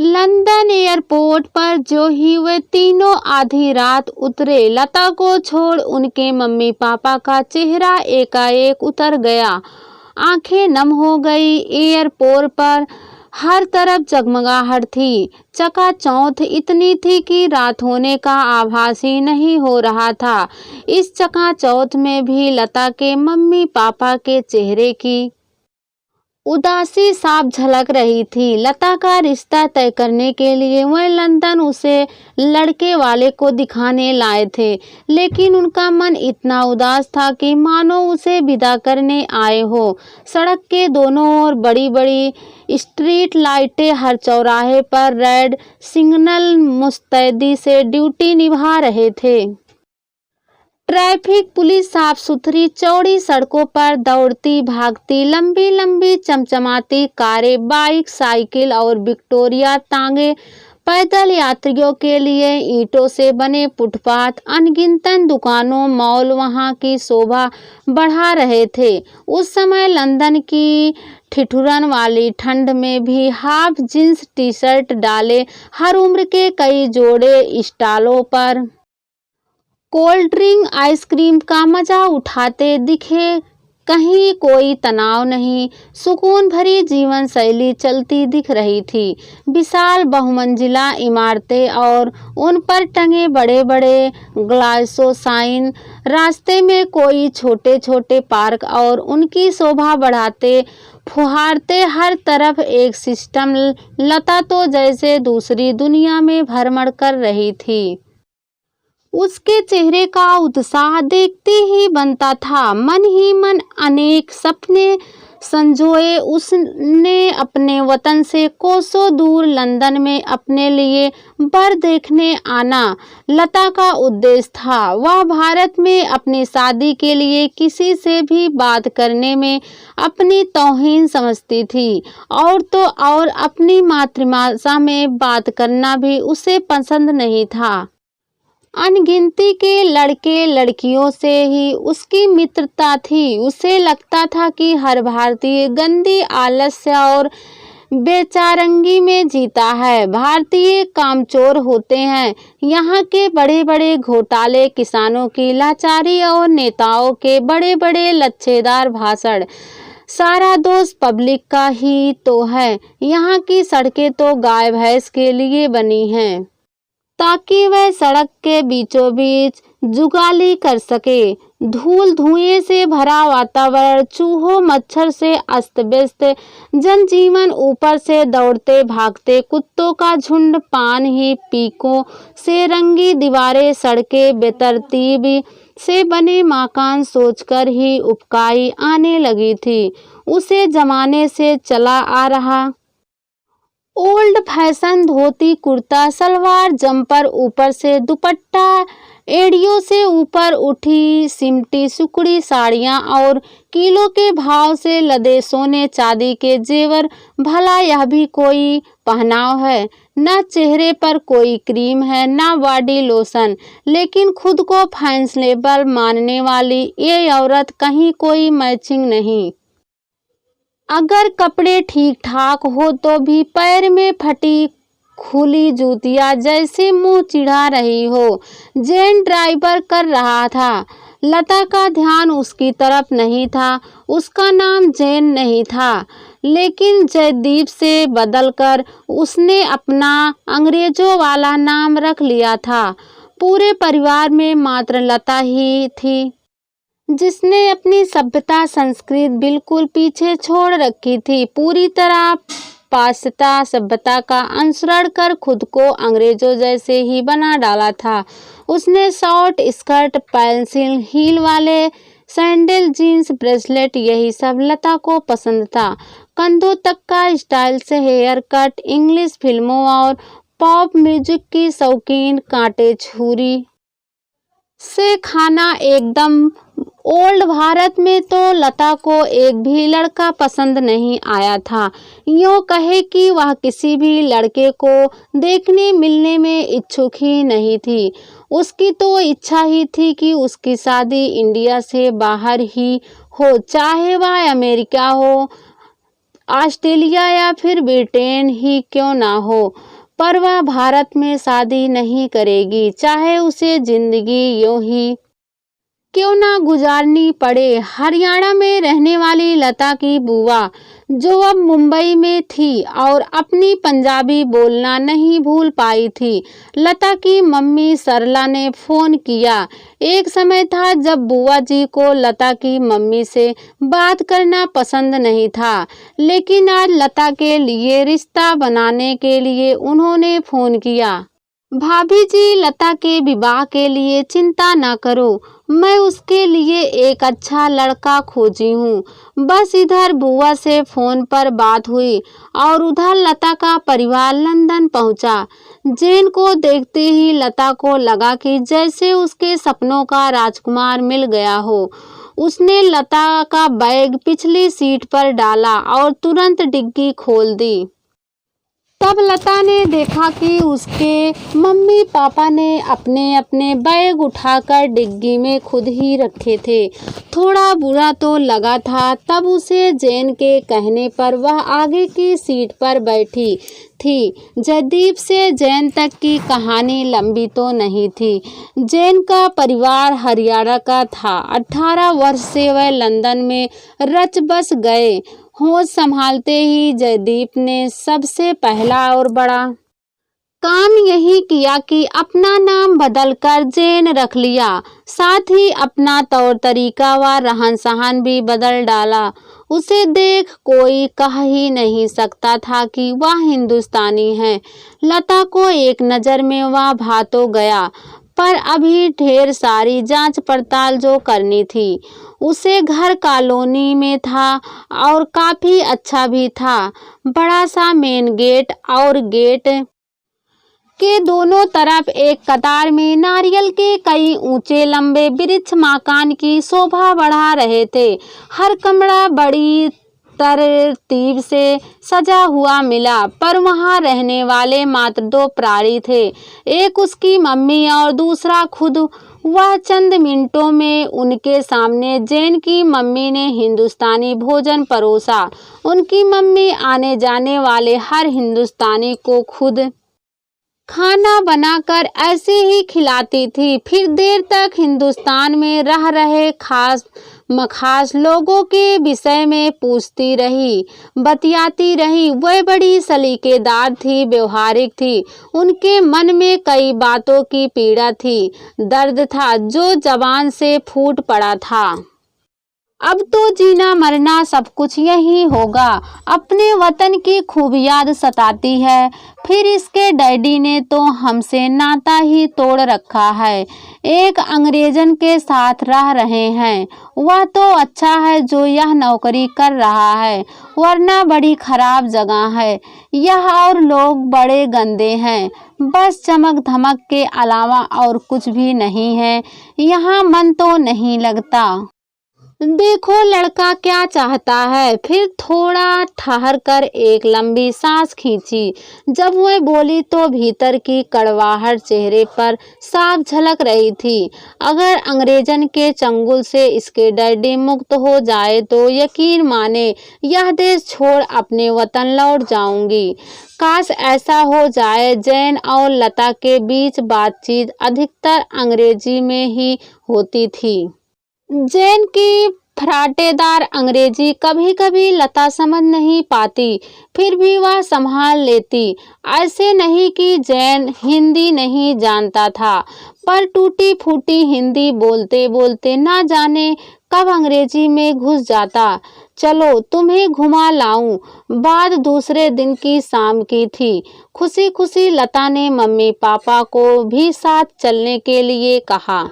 London airport पर जो ही वे तीनों आधी रात उतरे, लता को छोड़ उनके मम्मी पापा का चेहरा एकाएक उतर गया। आंखें नम हो गई। एयरपोर्ट पर हर तरफ जगमगाहट थी, चकाचौंध इतनी थी कि रात होने का आभास ही नहीं हो रहा था। इस चकाचौंध में भी लता के मम्मी पापा के चेहरे की उदासी साफ झलक रही थी। लता का रिश्ता तय करने के लिए वह लंदन उसे लड़के वाले को दिखाने लाए थे, लेकिन उनका मन इतना उदास था कि मानो उसे विदा करने आए हो। सड़क के दोनों ओर बड़ी बड़ी स्ट्रीट लाइटें, हर चौराहे पर रेड सिग्नल मुस्तैदी से ड्यूटी निभा रहे थे। ट्रैफिक पुलिस साफ सुथरी चौड़ी सड़कों पर दौड़ती भागती लंबी लंबी चमचमाती कारें, बाइक, साइकिल और विक्टोरिया तांगे, पैदल यात्रियों के लिए ईंटों से बने फुटपाथ, अनगिनत दुकानों, मॉल वहां की शोभा बढ़ा रहे थे। उस समय लंदन की ठिठुरन वाली ठंड में भी हाफ जींस टी शर्ट डाले हर उम्र के कई जोड़े स्टॉलों पर कोल्ड ड्रिंक, आइसक्रीम का मजा उठाते दिखे। कहीं कोई तनाव नहीं, सुकून भरी जीवन शैली चलती दिख रही थी। विशाल बहुमंजिला इमारतें और उन पर टंगे बड़े बड़े ग्लासों साइन, रास्ते में कोई छोटे छोटे पार्क और उनकी शोभा बढ़ाते फुहारते, हर तरफ एक सिस्टम। लता तो जैसे दूसरी दुनिया में भ्रमण कर रही थी। उसके चेहरे का उत्साह देखते ही बनता था। मन ही मन अनेक सपने संजोए उसने अपने वतन से कोसों दूर लंदन में अपने लिए बर देखने आना लता का उद्देश्य था। वह भारत में अपनी शादी के लिए किसी से भी बात करने में अपनी तौहीन समझती थी, और तो और अपनी मातृभाषा में बात करना भी उसे पसंद नहीं था। अनगिनती के लड़के लड़कियों से ही उसकी मित्रता थी। उसे लगता था कि हर भारतीय गंदी आलस्य और बेचारंगी में जीता है। भारतीय कामचोर होते हैं। यहाँ के बड़े बड़े घोटाले, किसानों की लाचारी और नेताओं के बड़े बड़े लच्छेदार भाषण, सारा दोष पब्लिक का ही तो है। यहाँ की सड़कें तो गाय भैंस के लिए बनी हैं, ताकि वह सड़क के बीचों बीच जुगाली कर सके। धूल धुएं से भरा वातावरण, चूहों मच्छर से अस्त व्यस्त जनजीवन, ऊपर से दौड़ते भागते कुत्तों का झुंड, पान ही पीकों से रंगी दीवारें, सड़कें, बेतरतीबी से बने मकान सोचकर ही उबकाई आने लगी थी। उसे जमाने से चला आ रहा old fashion dhoti kurta, salwar, jumper, ऊपर से दुपट्टा, एड़ियों से ऊपर उठी सिमटी सुकड़ी साड़ियाँ और किलो के भाव से लदे सोने चांदी के जेवर, भला यह भी कोई पहनाव है? न चेहरे पर कोई क्रीम है, न बॉडी लोशन, लेकिन खुद को फैशनेबल मानने वाली ये औरत कहीं कोई मैचिंग नहीं। अगर कपड़े ठीक ठाक हो तो भी पैर में फटी खुली जूतियां जैसे मुंह चिढ़ा रही हो। जैन ड्राइवर कर रहा था। लता का ध्यान उसकी तरफ नहीं था। उसका नाम जैन नहीं था, लेकिन जयदीप से बदलकर उसने अपना अंग्रेजों वाला नाम रख लिया था। पूरे परिवार में मात्र लता ही थी जिसने अपनी सभ्यता संस्कृति बिल्कुल पीछे छोड़ रखी थी। पूरी तरह पाश्चात्य सभ्यता का अनुसरण कर खुद को अंग्रेजों जैसे ही बना डाला था। उसने शॉर्ट स्कर्ट, पेंसिल हील वाले सैंडल, जीन्स, ब्रेसलेट, यही सब लता को पसंद था। कंधों तक का स्टाइल से हेयर कट, इंग्लिश फिल्मों और पॉप म्यूजिक की शौकीन, कांटे छुरी से खाना एकदम ओल्ड। भारत में तो लता को एक भी लड़का पसंद नहीं आया था। यूँ कहे कि वह किसी भी लड़के को देखने मिलने में इच्छुक ही नहीं थी। उसकी तो इच्छा ही थी कि उसकी शादी इंडिया से बाहर ही हो, चाहे वह अमेरिका हो, ऑस्ट्रेलिया या फिर ब्रिटेन ही क्यों ना हो। पर वह भारत में शादी नहीं करेगी, चाहे उसे जिंदगी यूं ही क्यों ना गुजारनी पड़े। हरियाणा में रहने वाली लता की बुआ, जो अब मुंबई में थी और अपनी पंजाबी बोलना नहीं भूल पाई थी, लता की मम्मी सरला ने फोन किया। एक समय था जब बुआ जी को लता की मम्मी से बात करना पसंद नहीं था, लेकिन आज लता के लिए रिश्ता बनाने के लिए उन्होंने फोन किया। भाभी जी, लता के विवाह के लिए चिंता न करो, मैं उसके लिए एक अच्छा लड़का खोजी हूँ। बस इधर बुआ से फोन पर बात हुई और उधर लता का परिवार लंदन पहुंचा। जेन को देखते ही लता को लगा कि जैसे उसके सपनों का राजकुमार मिल गया हो। उसने लता का बैग पिछली सीट पर डाला और तुरंत डिग्गी खोल दी। तब लता ने देखा कि उसके मम्मी पापा ने अपने अपने बैग उठाकर डिग्गी में खुद ही रखे थे। थोड़ा बुरा तो लगा था। तब उसे जैन के कहने पर वह आगे की सीट पर बैठी थी। जयदीप से जैन तक की कहानी लंबी तो नहीं थी। जैन का परिवार हरियाणा का था। 18 वर्ष से वह लंदन में रच बस गए। होश संभालते ही जयदीप ने सबसे पहला और बड़ा काम यही किया कि अपना नाम बदलकर जैन रख लिया। साथ ही अपना तौर तरीका व रहन सहन भी बदल डाला। उसे देख कोई कह ही नहीं सकता था कि वह हिंदुस्तानी है। लता को एक नज़र में वह भा तो गया, पर अभी ढेर सारी जांच पड़ताल जो करनी थी। उसे घर कॉलोनी में था और काफ़ी अच्छा भी था। बड़ा सा मेन गेट और गेट के दोनों तरफ एक कतार में नारियल के कई ऊंचे लंबे वृक्ष मकान की शोभा बढ़ा रहे थे। हर कमरा बड़ी तरतीब से सजा हुआ मिला, पर वहां रहने वाले मात्र 2 प्राणी थे, एक उसकी मम्मी और दूसरा खुद वह। चंद मिनटों में उनके सामने जैन की मम्मी ने हिंदुस्तानी भोजन परोसा। उनकी मम्मी आने जाने वाले हर हिंदुस्तानी को खुद खाना बनाकर ऐसे ही खिलाती थी। फिर देर तक हिंदुस्तान में रह रहे खास मखास लोगों के विषय में पूछती रही, बतियाती रही। वह बड़ी सलीकेदार थी, व्यवहारिक थी। उनके मन में कई बातों की पीड़ा थी, दर्द था जो जबान से फूट पड़ा था। अब तो जीना मरना सब कुछ यही होगा। अपने वतन की खूब याद सताती है। फिर इसके डैडी ने तो हमसे नाता ही तोड़ रखा है। एक अंग्रेजन के साथ रह रहे हैं। वह तो अच्छा है जो यह नौकरी कर रहा है, वरना बड़ी खराब जगह है यह और लोग बड़े गंदे हैं। बस चमक धमक के अलावा और कुछ भी नहीं है। यहाँ मन तो नहीं लगता। देखो लड़का क्या चाहता है। फिर थोड़ा ठहर कर एक लंबी सांस खींची। जब वह बोली तो भीतर की कड़वाहट चेहरे पर साफ झलक रही थी। अगर अंग्रेजन के चंगुल से इसके डैडी मुक्त हो जाए तो यकीन माने यह देश छोड़ अपने वतन लौट जाऊंगी। काश ऐसा हो जाए। जैन और लता के बीच बातचीत अधिकतर अंग्रेजी में ही होती थी। जैन की फराटेदार अंग्रेजी कभी कभी लता समझ नहीं पाती, फिर भी वह संभाल लेती। ऐसे नहीं कि जैन हिंदी नहीं जानता था, पर टूटी फूटी हिंदी बोलते बोलते ना जाने कब अंग्रेजी में घुस जाता। चलो तुम्हें घुमा लाऊं। बात दूसरे दिन की शाम की थी। खुशी खुशी लता ने मम्मी पापा को भी साथ चलने के लिए कहा।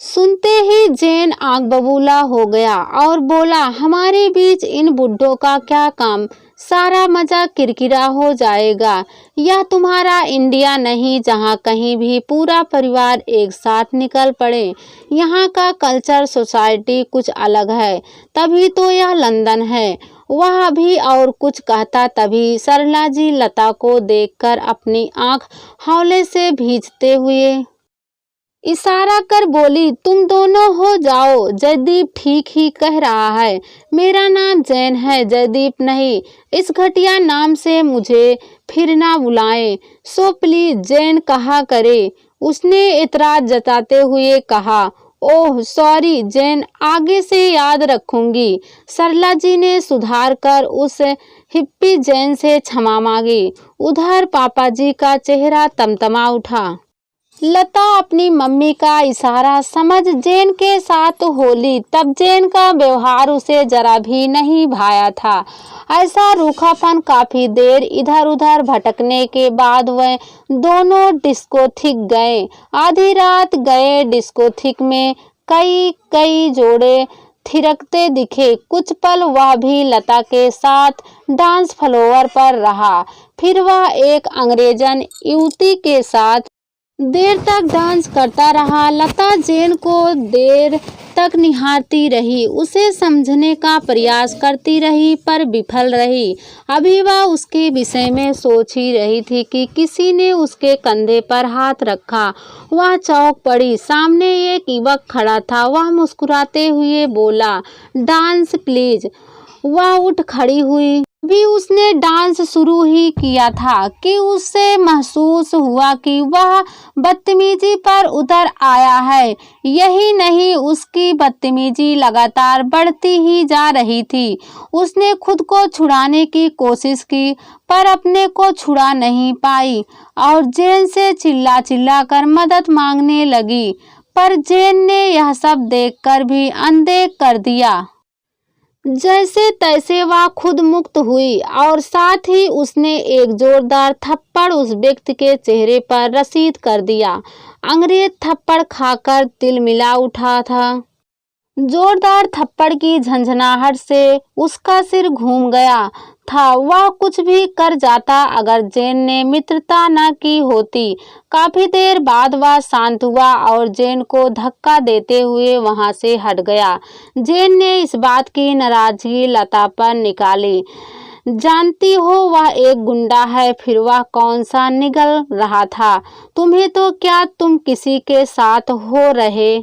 सुनते ही जैन आंख बबूला हो गया और बोला, हमारे बीच इन बुड्ढों का क्या काम, सारा मजा किरकिरा हो जाएगा। यह तुम्हारा इंडिया नहीं जहाँ कहीं भी पूरा परिवार एक साथ निकल पड़े। यहाँ का कल्चर सोसाइटी कुछ अलग है, तभी तो यह लंदन है। वह भी और कुछ कहता तभी सरला जी लता को देखकर अपनी आंख हौले से भींचते हुए इशारा कर बोली, तुम दोनों हो जाओ। जयदीप ठीक ही कह रहा है। मेरा नाम जैन है, जयदीप नहीं। इस घटिया नाम से मुझे फिर ना बुलाएं। सो प्लीज जैन कहा करे, उसने इतराज जताते हुए कहा। ओह सॉरी जैन, आगे से याद रखूंगी। सरला जी ने सुधार कर उस हिप्पी जैन से क्षमा मांगी। उधर पापा जी का चेहरा तमतमा उठा। लता अपनी मम्मी का इशारा समझ जैन के साथ होली, तब जैन का व्यवहार उसे जरा भी नहीं भाया था। ऐसा रूखापन काफी देर इधर उधर भटकने के बाद वह दोनों डिस्कोथिक गए। आधी रात गए डिस्कोथिक में कई कई जोड़े थिरकते दिखे। कुछ पल वह भी लता के साथ डांस फ्लोर पर रहा। फिर वह एक अंग्रेजन युवती के साथ देर तक डांस करता रहा। लता जैन को देर तक निहारती रही, उसे समझने का प्रयास करती रही पर विफल रही। अभी वह उसके विषय में सोच ही रही थी कि किसी ने उसके कंधे पर हाथ रखा। वह चौंक पड़ी। सामने एक युवक खड़ा था। वह मुस्कुराते हुए बोला, डांस प्लीज। वह उठ खड़ी हुई। अभी उसने डांस शुरू ही किया था कि उससे महसूस हुआ कि वह बदतमीजी पर उतर आया है। यही नहीं, उसकी बदतमीजी लगातार बढ़ती ही जा रही थी। उसने खुद को छुड़ाने की कोशिश की पर अपने को छुड़ा नहीं पाई और जैन से चिल्ला चिल्ला कर मदद मांगने लगी, पर जैन ने यह सब देखकर भी अनदेख कर दिया। जैसे तैसे वह खुद मुक्त हुई और साथ ही उसने एक जोरदार थप्पड़ उस व्यक्ति के चेहरे पर रसीद कर दिया। अंग्रेज थप्पड़ खाकर तिलमिला उठा था। जोरदार थप्पड़ की झंझनाहट से उसका सिर घूम गया था। वह कुछ भी कर जाता अगर जैन ने मित्रता न की होती। काफी देर बाद वह शांत हुआ और जैन को धक्का देते हुए वहां से हट गया। जैन ने इस बात की नाराजगी लता पर निकाली। जानती हो वह एक गुंडा है, फिर वह कौन सा निगल रहा था। तुम्हें तो क्या, तुम किसी के साथ हो रहे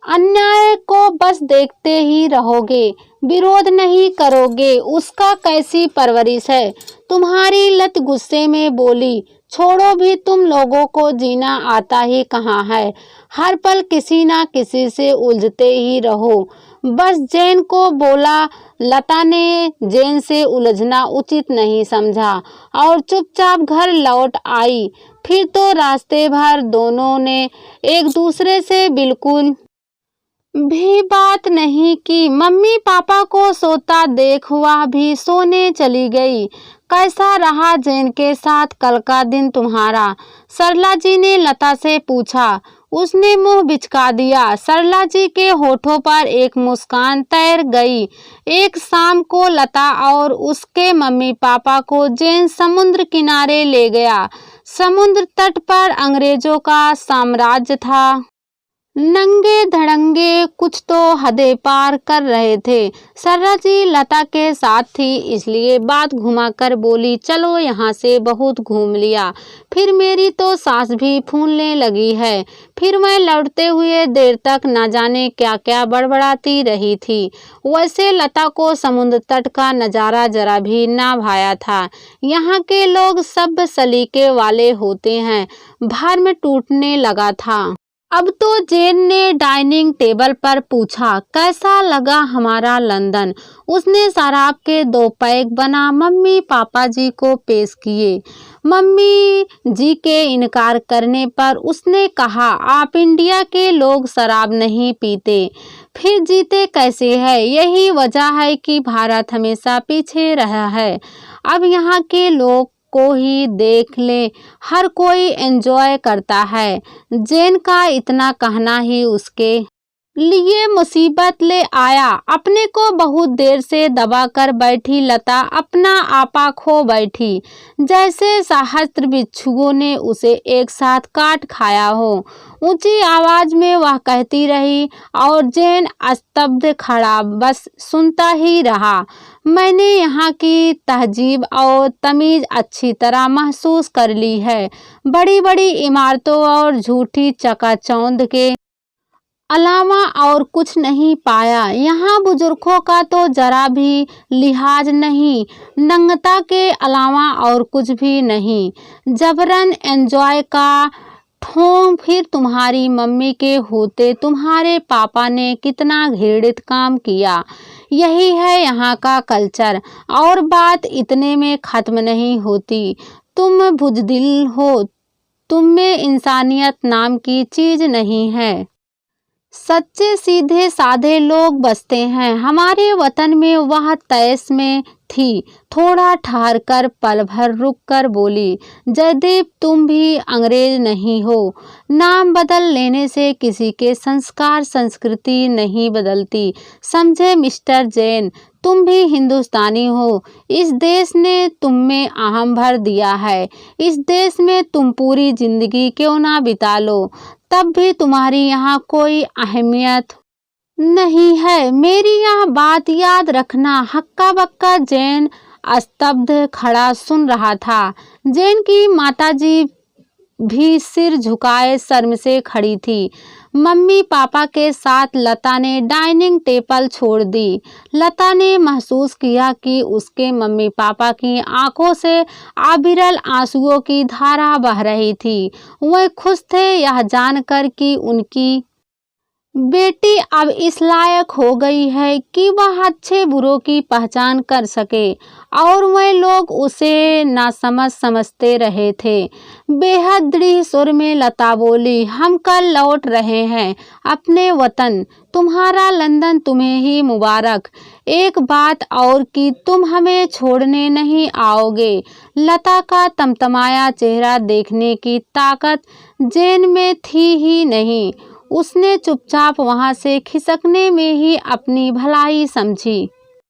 अन्याय को बस देखते ही रहोगे, विरोध नहीं करोगे। उसका कैसी परवरिश है। तुम्हारी लत गुस्से में बोली, छोड़ो भी, तुम लोगों को जीना आता ही कहाँ है। हर पल किसी ना किसी से उलझते ही रहो। बस जैन को बोला। लता ने जैन से उलझना उचित नहीं समझा और चुपचाप घर लौट आई। फिर तो रास्ते भर दोनों ने एक दूसरे से बिल्कुल भी बात नहीं की। मम्मी पापा को सोता देख वह भी सोने चली गई। कैसा रहा जैन के साथ कल का दिन तुम्हारा? सरला जी ने लता से पूछा। उसने मुंह बिचका दिया। सरला जी के होठों पर एक मुस्कान तैर गई। एक शाम को लता और उसके मम्मी पापा को जैन समुद्र किनारे ले गया। समुद्र तट पर अंग्रेजों का साम्राज्य था। नंगे धड़ंगे कुछ तो हदें पार कर रहे थे। सरला जी लता के साथ थी, इसलिए बात घुमाकर बोली, चलो यहाँ से बहुत घूम लिया, फिर मेरी तो सांस भी फूलने लगी है। फिर मैं लौटते हुए देर तक न जाने क्या क्या बड़बड़ाती रही थी। वैसे लता को समुद्र तट का नज़ारा जरा भी ना भाया था। यहाँ के लोग सब सलीके वाले होते हैं। भार में टूटने लगा था। अब तो जैन ने डाइनिंग टेबल पर पूछा, कैसा लगा हमारा लंदन? उसने शराब के 2 पैक बना मम्मी पापा जी को पेश किए। मम्मी जी के इनकार करने पर उसने कहा, आप इंडिया के लोग शराब नहीं पीते, फिर जीते कैसे हैं? यही वजह है कि भारत हमेशा पीछे रहा है। अब यहाँ के लोग को ही देख ले, हर कोई एंजॉय करता है। जैन का इतना कहना ही उसके लिए मुसीबत ले आया। अपने को बहुत देर से दबा कर बैठी लता अपना आपा खो बैठी, जैसे सहस्त्र बिच्छुओं ने उसे एक साथ काट खाया हो। ऊंची आवाज में वह कहती रही और जैन स्तब्ध खड़ा बस सुनता ही रहा। मैंने यहाँ की तहजीब और तमीज अच्छी तरह महसूस कर ली है। बड़ी बड़ी इमारतों और झूठी चकाचौंध के अलावा और कुछ नहीं पाया। यहाँ बुजुर्गों का तो जरा भी लिहाज नहीं, नंगता के अलावा और कुछ भी नहीं। जबरन एंजॉय का ठों फिर तुम्हारी मम्मी के होते तुम्हारे पापा ने कितना घृणित काम किया। यही है यहाँ का कल्चर और बात इतने में खत्म नहीं होती। तुम बुज़दिल हो, तुम में इंसानियत नाम की चीज नहीं है। सच्चे सीधे साधे लोग बसते हैं हमारे वतन में, वह तैस में थी। थोड़ा ठहर कर पल भर रुक कर बोली, जयदीप तुम भी अंग्रेज नहीं हो। नाम बदल लेने से किसी के संस्कार संस्कृति नहीं बदलती, समझे मिस्टर जैन। तुम भी हिंदुस्तानी हो। इस देश ने तुम में अहम भर दिया है। इस देश में तुम पूरी जिंदगी क्यों ना बिता लो, तब भी तुम्हारी यहाँ कोई अहमियत नहीं है। मेरी यह बात याद रखना। हक्का बक्का जैन स्तब्ध खड़ा सुन रहा था। जैन की माताजी भी सिर झुकाए शर्म से खड़ी थी। मम्मी पापा के साथ लता ने डाइनिंग टेबल छोड़ दी। लता ने महसूस किया कि उसके मम्मी पापा की आंखों से अविरल आंसुओं की धारा बह रही थी। वह खुश थे यह जानकर कि उनकी बेटी अब इस लायक हो गई है कि वह अच्छे बुरों की पहचान कर सके, और वह लोग उसे नासमझ समझते रहे थे। बेहद दृढ़ सुर में लता बोली, हम कल लौट रहे हैं अपने वतन। तुम्हारा लंदन तुम्हें ही मुबारक। एक बात और कि तुम हमें छोड़ने नहीं आओगे। लता का तमतमाया चेहरा देखने की ताकत जैन में थी ही नहीं। उसने चुपचाप वहां से खिसकने में ही अपनी भलाई समझी।